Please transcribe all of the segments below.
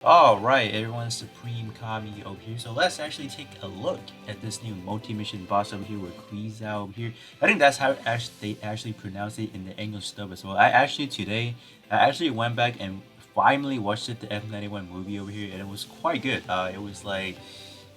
Alright, everyone, Supreme Kami over here. So let's actually take a look at this new multi-mission boss over here with Quiza over here. I think that's how they actually pronounce it in the English dub as well. I actually went back and finally watched the F91 movie over here, and it was quite good. It was like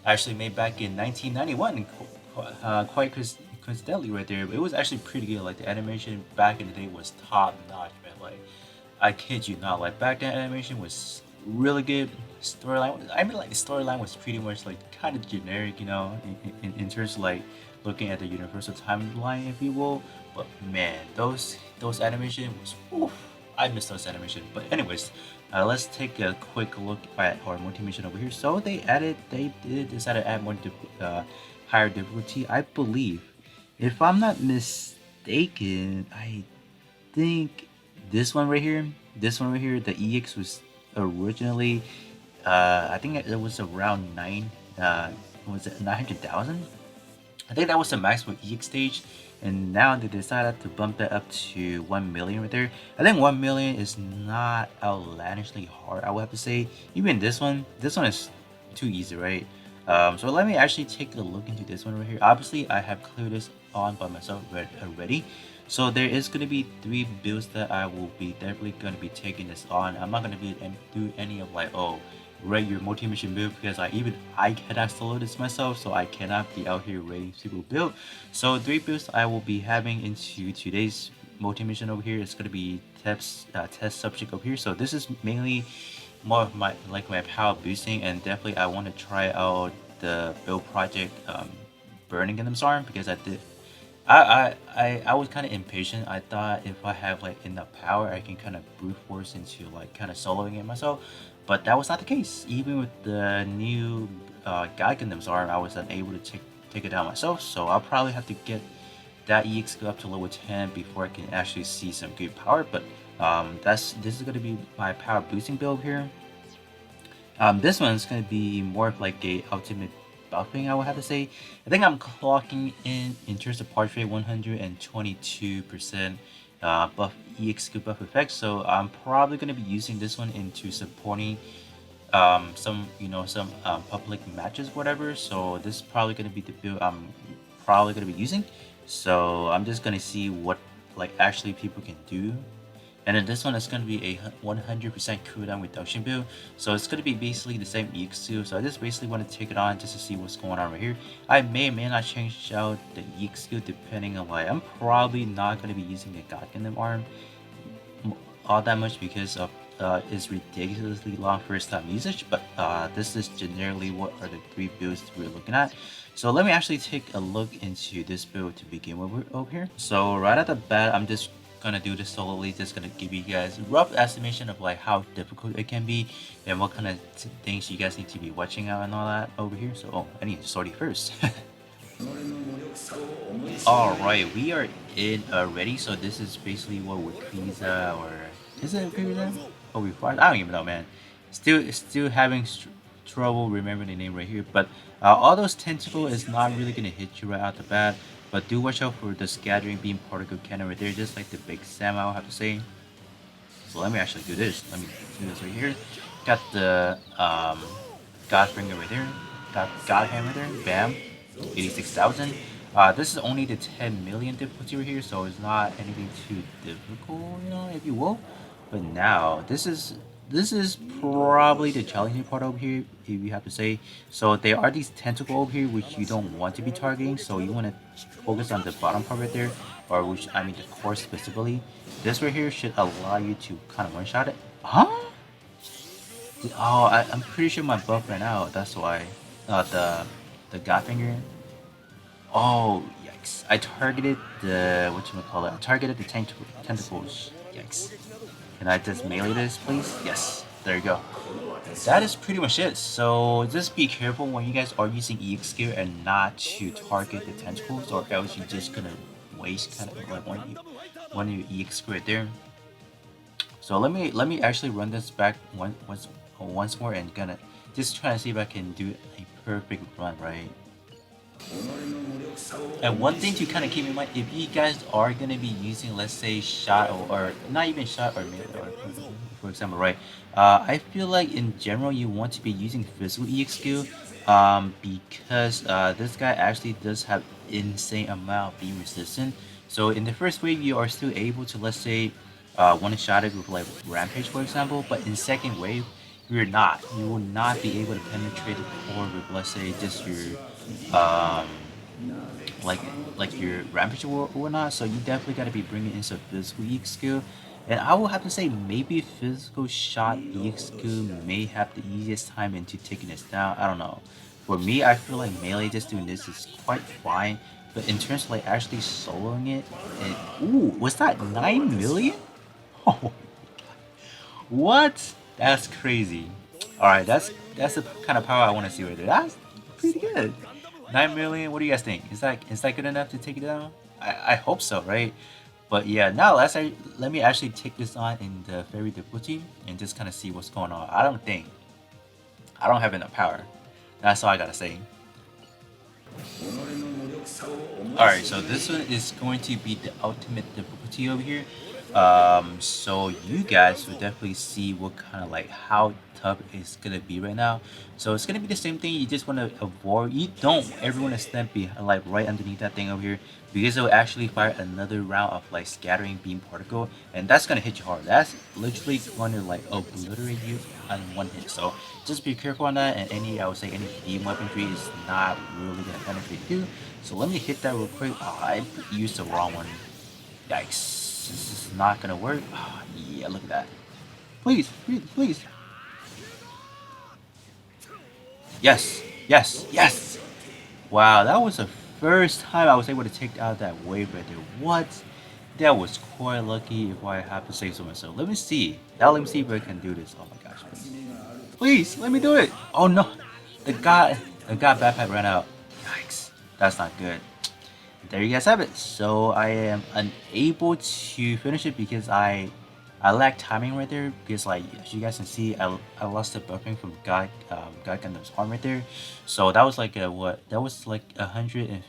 actually made back in 1991, quite coincidentally right there. But it was actually pretty good. Like the animation back in the day was top notch, man. Like I kid you not, like back then animation was really good. Storyline, I mean, like the storyline was pretty much like kind of generic, in terms of like looking at the universal timeline, if you will. But man, those animation was, oof, I miss those animation. But anyways, let's take a quick look at our multi-mission over here. So they did decide to add more higher difficulty, I believe. If I'm not mistaken, I think this one right here, the EX was originally, I think it was around was it 900,000? I think that was the maximum EX stage, and now they decided to bump that up to 1 million right there. I think 1 million is not outlandishly hard, I would have to say. Even this one is too easy, right? So let me actually take a look into this one right here. Obviously, I have cleared this on by myself already. So there is going to be 3 builds that I will be definitely going to be taking this on. I'm not going to do any of like, oh, rate your multi-mission build, because I cannot solo this myself, so I cannot be out here rating people build. So 3 builds I will be having into today's multi-mission over here. It's going to be test subject over here. So this is mainly more of my power boosting, and definitely I want to try out the build project Burning in them arm, because I was kind of impatient. I thought if I have like enough power, I can kind of brute force into like kind of soloing it myself, but that was not the case. Even with the new God Gundam's arm, I was unable to take it down myself. So I'll probably have to get that EX go up to level 10 before I can actually see some good power. But this is gonna be my power boosting build here. This one's gonna be more of like a ultimate buffing, I would have to say. I think I'm clocking in terms of part rate 122% buff EX buff effect. So I'm probably gonna be using this one into supporting some public matches, whatever. So this is probably gonna be the build I'm probably gonna be using. So I'm just gonna see what like actually people can do. And then this one is going to be a 100% cooldown reduction build. So it's going to be basically the same EX2. So I just basically want to take it on just to see what's going on right here. I may or may not change out the EX2 depending on why. I'm probably not going to be using the God Gundam arm all that much because of its ridiculously long first time usage. But this is generally what are the 3 builds we're looking at. So let me actually take a look into this build to begin with over here. So right at the bat, I'm just gonna do this solely, just gonna give you guys a rough estimation of like how difficult it can be and what kind of things you guys need to be watching out and all that over here. So I need to start it first. Alright, we are in already. So this is basically what with pizza, or is it pizza? Oh, we fired. I don't even know, man. Still having trouble remembering the name right here. But all those tentacle is not really gonna hit you right out the bat. But do watch out for the scattering beam particle cannon right there, just like the big Sam, I'll have to say. So let me actually do this. Let me do this right here. Got the Godfinger right there. Got Godhand right there. Bam. 86,000. This is only the 10 million difficulty right here, so it's not anything too difficult, if you will. But now this is probably the challenging part over here, if you have to say. So there are these tentacles over here which you don't want to be targeting, so you want to focus on the bottom part right there, or which I mean the core specifically. This right here should allow you to kind of one-shot it. Huh? Oh, I'm pretty sure my buff ran out. That's why. The Godfinger. Oh, yikes! I targeted the whatchamacallit. I targeted the tentacles. Yikes! Can I just melee this, please? Yes. There you go. That is pretty much it. So just be careful when you guys are using EX gear and not to target the tentacles, or else you're just gonna waste kind of like one of your EX gear right there. So let me actually run this back once more and gonna just try to see if I can do a perfect run, right? And one thing to kind of keep in mind, if you guys are gonna be using, let's say, shot or not even shot or melee, or for example, right? I feel like in general you want to be using physical EX skill, because this guy actually does have insane amount of beam resistance. So in the first wave, you are still able to, let's say, one shot it with like Rampage, for example. But in second wave, you're not. You will not be able to penetrate the core with, let's say, just your um like like your rampage or whatnot. So you definitely got to be bringing in some physical EX skill. And I will have to say maybe physical shot EX skill may have the easiest time into taking this down. I don't know. For me, I feel like melee just doing this is quite fine. But in terms of like actually soloing it, and ooh, was that 9 million? Oh, what? That's crazy. All right, that's the kind of power I want to see right there. That's pretty good. 9 million. What do you guys think? Is that good enough to take it down? I hope so, right? But yeah, now let me actually take this on in the fairy difficulty and just kind of see what's going on. I don't have enough power. That's all I gotta say. Alright, so this one is going to be the ultimate difficulty over here. So you guys will definitely see what kind of like how tough it's gonna be right now. So it's gonna be the same thing. You just want to avoid. You don't ever want to stand behind, like right underneath that thing over here, because it will actually fire another round of like scattering beam particle, and that's gonna hit you hard. That's literally going to like obliterate you on one hit. So just be careful on that. And I would say any beam weaponry is not really gonna penetrate you. So let me hit that real quick. Oh, I used the wrong one. Yikes. This is not gonna work. Oh, yeah, look at that. Please, please, please. Yes, yes, yes. Wow, that was the first time I was able to take out that wave right there. What? That was quite lucky if I have to say so myself. Let me see. Now let me see if I can do this. Oh my gosh, please. Please, let me do it. Oh no. The god backpack ran out. Yikes. That's not good. There you guys have it. So I am unable to finish it because I lack timing right there, because like as you guys can see, I lost the buffing from God Gundam's arm right there. So that was like a what? That was like 100 and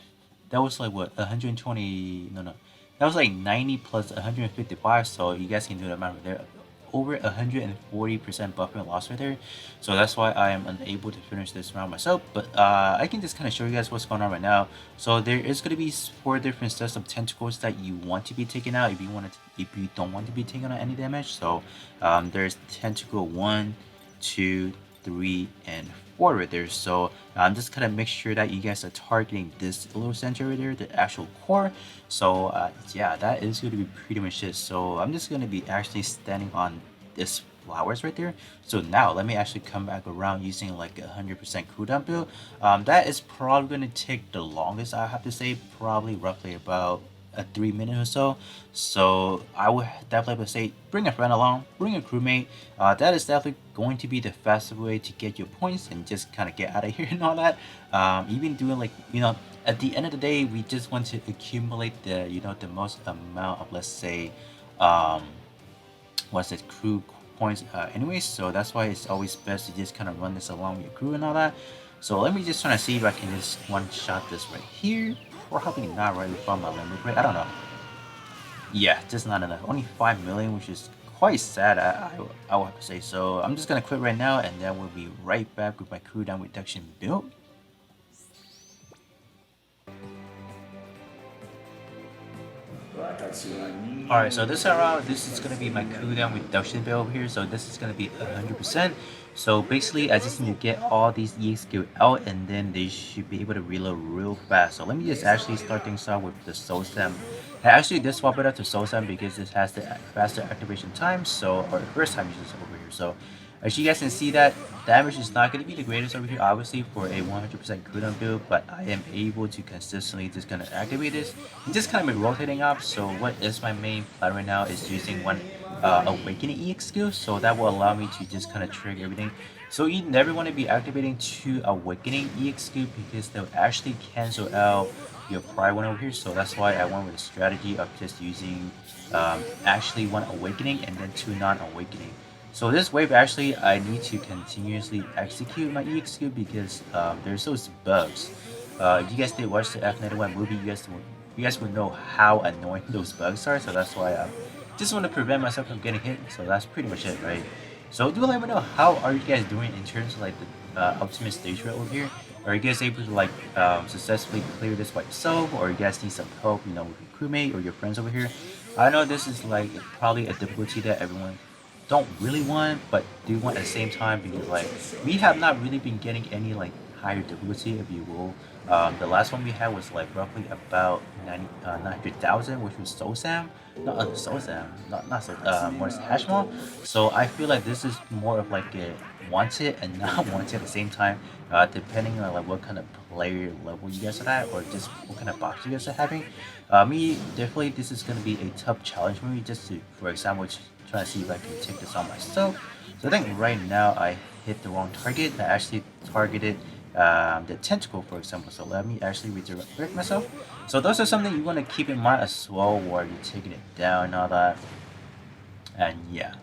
that was like what 120, no, that was like 90 plus 155. So you guys can do the math right there. Over 140% buffing loss right there. So that's why I am unable to finish this round myself. But I can just kind of show you guys what's going on right now. So there is going to be 4 different sets of tentacles that you want to be taken out if you if you don't want to be taking on any damage. So there's tentacle 1, 2, 3, and 4 right there. So just kind of make sure that you guys are targeting this little center right there, the actual core. So yeah, that is going to be pretty much it. So I'm just going to be actually standing on this flowers right there. So now let me actually come back around using like 100% cooldown build. That is probably going to take the longest, I have to say, probably roughly about 3 minutes or so. So I would definitely say bring a friend along, bring a crewmate. That is definitely going to be the fastest way to get your points and just kind of get out of here and all that. Even doing like, at the end of the day, we just want to accumulate the most amount of, let's say, um, what's it, crew points anyways. So that's why it's always best to just kind of run this along with your crew and all that. So let me just try to see if I can just one shot this right here. Probably not right from my limit break. I don't know. Yeah, just not enough. Only 5 million, which is quite sad. I would have to say. So I'm just gonna quit right now, and then we'll be right back with my cooldown reduction build. Alright, so this around, this is going to be my cooldown reduction build over here. So this is going to be 100%. So basically, I just need to get all these EX skill out, and then they should be able to reload real fast. So let me just actually start things out with the Soul Stem. I actually did swap it out to Soul Stem because this has the faster activation time, so, or first time uses over here. So as you guys can see, that damage is not going to be the greatest over here, obviously, for a 100% cooldown build, but I am able to consistently just kind of activate this and just kind of be rotating up. So what is my main plan right now is using one Awakening EX skill, so that will allow me to just kind of trigger everything. So you never want to be activating 2 Awakening EX skill because they'll actually cancel out your prior one over here. So that's why I went with a strategy of just using actually 1 Awakening and then 2 non-Awakening. So this wave, actually, I need to continuously execute my EX skill because there's those bugs. If you guys did watch the F91 movie, you guys would know how annoying those bugs are. So that's why just want to prevent myself from getting hit. So that's pretty much it, right? So do let me know, how are you guys doing in terms of like the ultimate stage rate over here? Are you guys able to like successfully clear this by yourself, or you guys need some help, you know, with your crewmate or your friends over here? I know this is like probably a difficulty that everyone don't really want, but do want at the same time, because like we have not really been getting any like higher difficulty, if you will. The last one we had was like roughly about 900,000, which was Sosam, not Sosam, not so more Hashmal. So I feel like this is more of like a wanted and not wanted at the same time, depending on like what kind of player level you guys are at, or just what kind of box you guys are having. Me definitely, this is gonna be a tough challenge for me, just to, for example, trying to see if I can take this on myself. So I think right now I hit the wrong target. I actually targeted the tentacle, for example. So let me actually redirect myself. So those are something you want to keep in mind as well, while you're taking it down and all that. And yeah.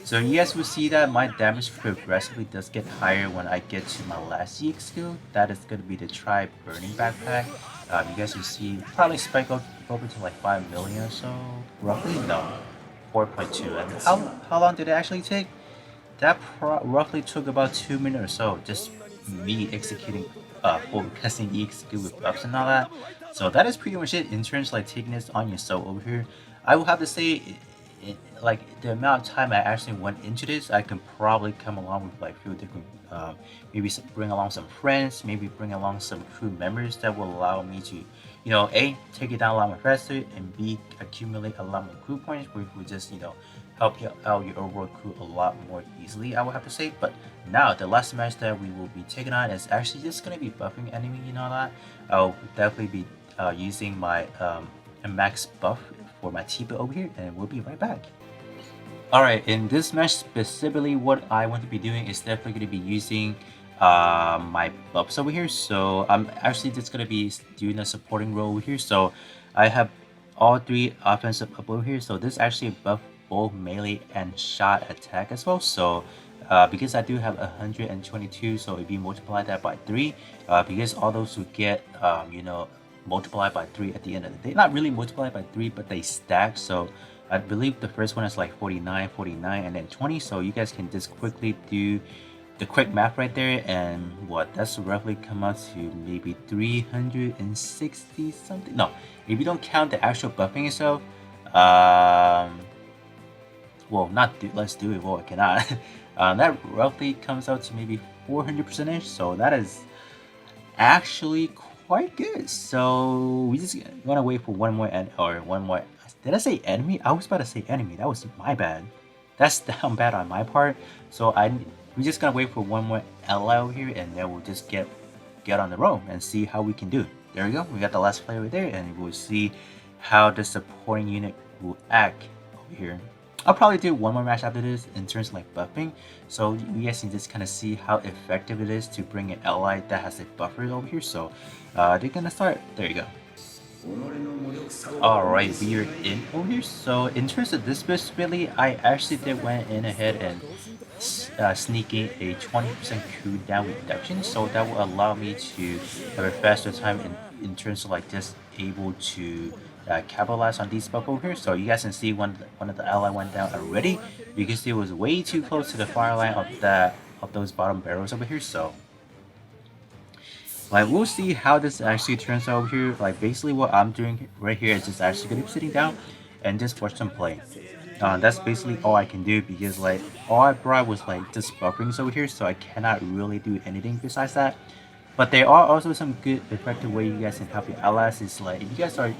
So you guys will see that my damage progressively does get higher when I get to my last EX skill. That is going to be the Try Burning Backpack. You guys will see probably spike up over to like 5 million or so, roughly. No, 4.2. And how long did it actually take? That roughly took about 2 minutes or so, just me executing full custom EX skill with buffs and all that. So that is pretty much it in terms of like taking this on yourself over here. I will have to say, like the amount of time I actually went into this, I can probably come along with like few different, maybe bring along some friends, maybe bring along some crew members that will allow me to, you know, A, take it down a lot more faster, and B, accumulate a lot more crew points, which will just, you know, help you out your overall crew a lot more easily, I would have to say. But now the last match that we will be taking on is actually just gonna be buffing enemy, you know that. I'll definitely be using my max buff for my TP over here, and we'll be right back. Alright, in this match specifically, what I want to be doing is definitely going to be using my buffs over here. So I'm actually just going to be doing a supporting role over here. So I have all three offensive up over here. So this actually buff both melee and shot attack as well. So because I do have 122, so if you multiply that by 3, because all those who get, you know, multiplied by 3 at the end of the day, not really multiplied by 3, but they stack. So I believe the first one is like 49, 49, and then 20. So you guys can just quickly do the quick math right there, and what that's roughly come out to maybe 360 something. No, if you don't count the actual buffing itself, well, not do, let's do it. Well, I cannot. That roughly comes out to maybe 400%ish. So that is actually quite good. So we just want to wait for one more or one more. Did I say enemy? I was about to say enemy. That was my bad. That's down bad on my part. So we're just gonna wait for one more ally over here, and then we'll just get on the road and see how we can do. There we go. We got the last player right there, and we'll see how the supporting unit will act over here. I'll probably do one more match after this in terms of like buffing, so you guys can just kind of see how effective it is to bring an ally that has a buffer over here. So they're gonna start. There you go. Alright, we are in over here. So in terms of this specifically, I actually did went in ahead and sneak in a 20% cooldown reduction, so that will allow me to have a faster time in terms of like just able to capitalize on these buff over here. So you guys can see one of the ally went down already because it was way too close to the fire line of those bottom barrels over here. So like we'll see how this actually turns out over here. Like basically what I'm doing right here is just actually gonna be sitting down and just watch them play. That's basically all I can do, because like all I brought was like just bufferings over here, so I cannot really do anything besides that. But there are also some good effective way you guys can help your allies. Is like if you guys are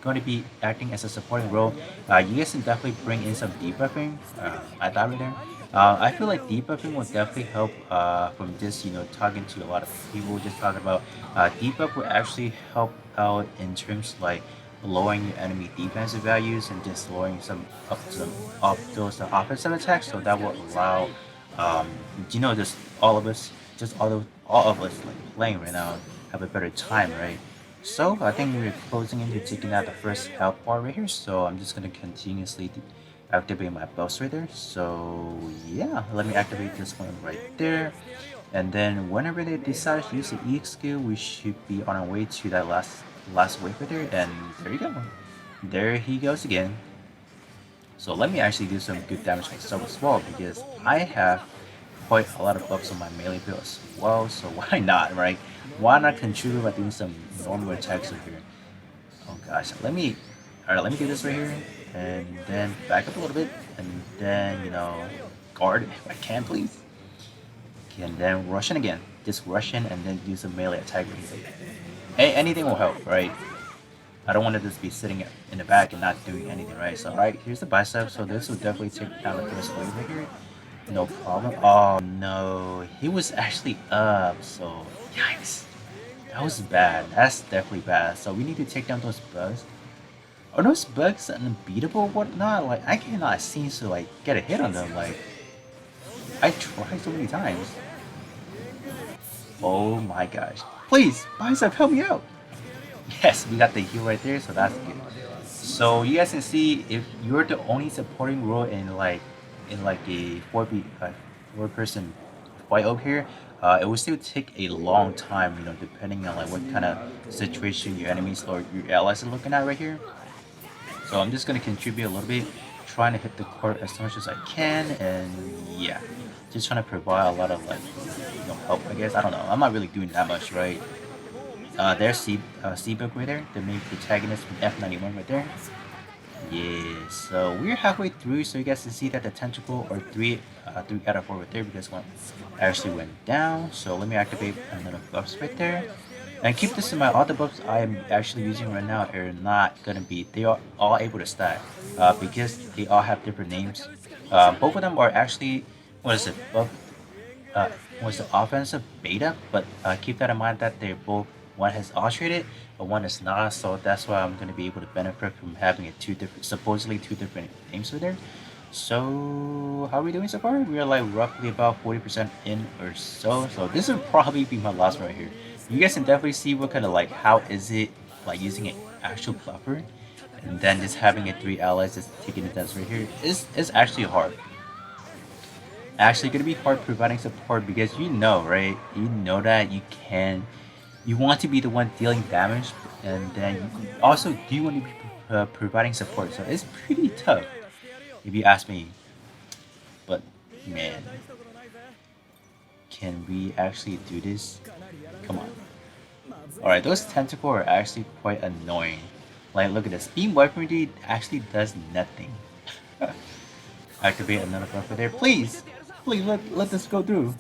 going to be acting as a supporting role, you guys can definitely bring in some debuffing. I thought right there. I feel like debuffing will definitely help from just, you know, talking to a lot of people, just talking about debuff will actually help out in terms of like lowering your enemy defensive values and just lowering some of those offensive attacks. So that will allow, you know, just all of us, all of us like playing right now have a better time, right? So I think we're closing into taking out the first health bar right here. So I'm just gonna continuously activate my buffs right there. So yeah, let me activate this one right there. And then whenever they decide to use the EX skill, we should be on our way to that last wave right there. And there you go. There he goes again. So let me actually do some good damage myself as well, because I have quite a lot of buffs on my melee build as well. So why not, right? Why not contribute by doing some normal attacks over here? Oh gosh, alright, let me do this right here, and then back up a little bit, and then, guard if I can, please. Okay, and then rush in again. Just rush in and then do some melee attack right here. Hey, anything will help, right? I don't want to just be sitting in the back and not doing anything, right? So, alright, here's the bicep, so this will definitely take down the first wave right here. No problem. Oh no, he was actually up, so yikes. That was bad. That's definitely bad. So we need to take down those bugs. Are those bugs unbeatable or whatnot? Like, I cannot seem to, like, get a hit on them. Like, I tried so many times. Oh my gosh. Please, Bicep, help me out. Yes, we got the heal right there, so that's good. So you guys can see, if you're the only supporting role in like a 4 person fight over here, it will still take a long time, depending on like what kind of situation your enemies or your allies are looking at right here. So I'm just gonna contribute a little bit, trying to hit the court as much as I can, and yeah, just trying to provide a lot of like help. I guess I don't know. I'm not really doing that much, right? There's Seabook right there, the main protagonist from F91 right there. Yeah, so we're halfway through, so you guys can see that the tentacle or three out of 4 right there, because one actually went down. So let me activate another buffs right there, and keep this in mind. All the buffs I am actually using right now are not gonna be. They are all able to stack, because they all have different names. Both of them are actually, what is it? Buff uh, was the offensive beta, but keep that in mind that they're both, one has alterated, but one is not. So that's why I'm going to be able to benefit from having it supposedly two different names for there. So how are we doing so far? We are like roughly about 40% in or so. So this will probably be my last one right here. You guys can definitely see what kind of like, how is it like using an actual fluffer, and then just having it 3 allies just taking the test right here is actually hard. Actually gonna be hard providing support, because right? You know that you want to be the one dealing damage, and then you also do want to be providing support. So it's pretty tough, if you ask me. But man, can we actually do this? Come on. Alright, those tentacles are actually quite annoying. Like, look at this. Beam weaponry actually does nothing. Activate another buffer there. Please! Please let this go through.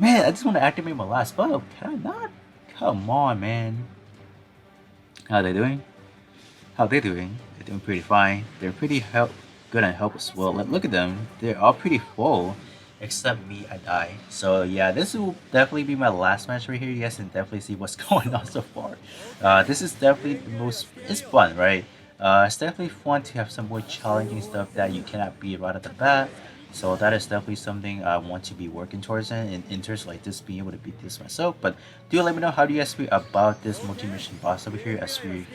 Man, I just want to activate my last buff. Can I not? Come on, man. How they doing? How they doing? They're doing pretty fine. They're pretty good on help as well. Look at them. They're all pretty full. Except me, I die. So yeah, this will definitely be my last match right here. You guys can definitely see what's going on so far. This is definitely the most, it's fun, right? It's definitely fun to have some more challenging stuff that you cannot beat right at the bat. So that is definitely something I want to be working towards in terms of like just being able to beat this myself. But do let me know, how do you guys feel about this multi-mission boss over here, as we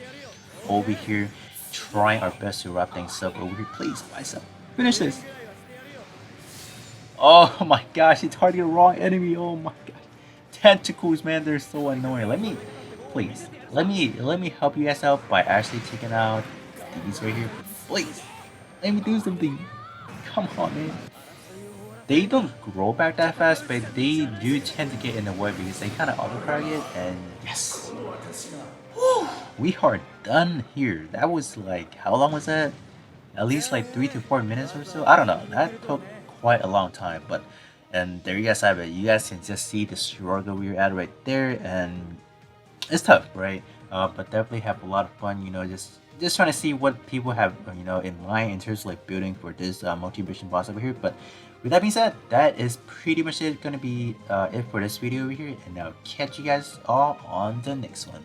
over here trying our best to wrap things up over here. Please, Bicep, finish this. Oh my gosh, he targeted the wrong enemy. Oh my gosh. Tentacles, man, they're so annoying. Please, let me help you guys out by actually taking out these right here. Please, let me do something. Come on, man. They don't grow back that fast, but they do tend to get in the way because they kind of auto-target, and yes. Whew, we are done here. That was like, how long was that? At least like 3 to 4 minutes or so. I don't know. That took quite a long time, and there you guys have it. You guys can just see the struggle we're at right there, and it's tough, right? But definitely have a lot of fun. Just trying to see what people have in mind in terms of like building for this multi-mission boss over here. But with that being said, that is pretty much gonna be it for this video over here, and I'll catch you guys all on the next one.